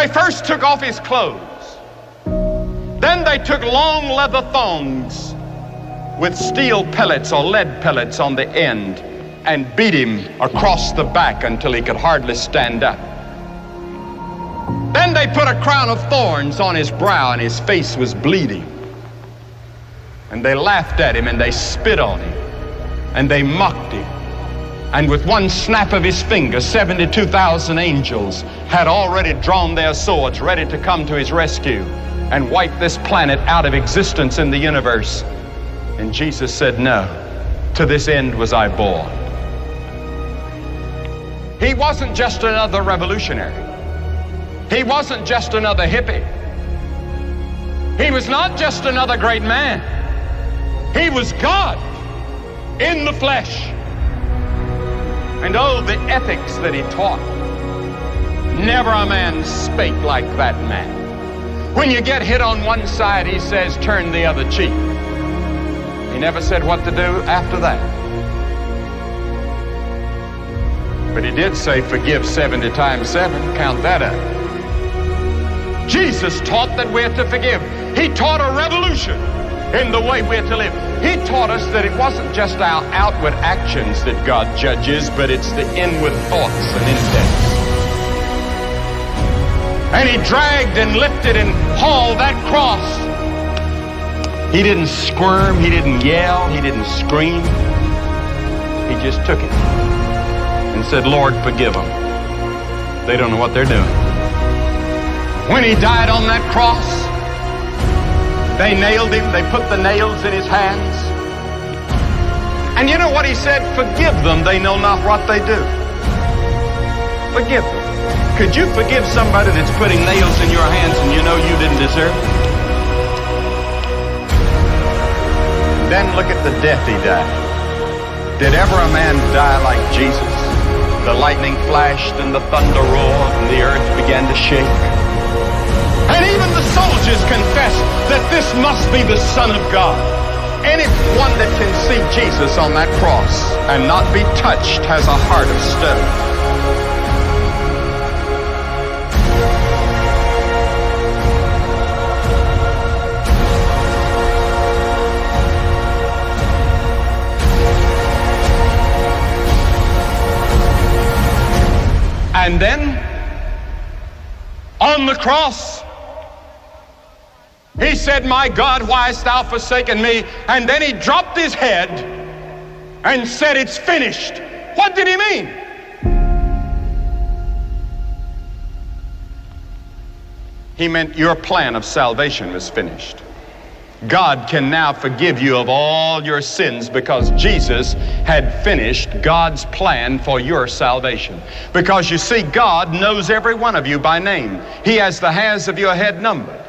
They first took off his clothes. Then they took long leather thongs with steel pellets or lead pellets on the end and beat him across the back until he could hardly stand up. Then they put a crown of thorns on his brow and his face was bleeding. And they laughed at him and they spit on him and they mocked him. And with one snap of his finger, 72,000 angels had already drawn their swords ready to come to his rescue and wipe this planet out of existence in the universe. And Jesus said, no, to this end was I born. He wasn't just another revolutionary. He wasn't just another hippie. He was not just another great man. He was God in the flesh. And oh, the ethics that he taught. Never a man spake like that man. When you get hit on one side, he says, turn the other cheek. He never said what to do after that. But he did say, forgive 70 times 7. Count that up. Jesus taught that we're to forgive. He taught a revolution in the way we're to live. He taught us that it wasn't just our outward actions that God judges, but it's the inward thoughts and intents. And he dragged and lifted and hauled that cross. He didn't squirm, he didn't yell, he didn't scream. He just took it and said, Lord, forgive them. They don't know what they're doing. When he died on that cross, they nailed him, they put the nails in his hands. And you know what he said? Forgive them, they know not what they do. Forgive them. Could you forgive somebody that's putting nails in your hands and you know you didn't deserve it? Then look at the death he died. Did ever a man die like Jesus? The lightning flashed and the thunder roared and the earth began to shake. And even the soldiers confessed that this must be the Son of God. Anyone that can see Jesus on that cross and not be touched has a heart of stone. And then, on the cross, he said, my God, why hast thou forsaken me? And then he dropped his head and said, it's finished. What did he mean? He meant your plan of salvation was finished. God can now forgive you of all your sins because Jesus had finished God's plan for your salvation. Because you see, God knows every one of you by name. He has the hairs of your head numbered.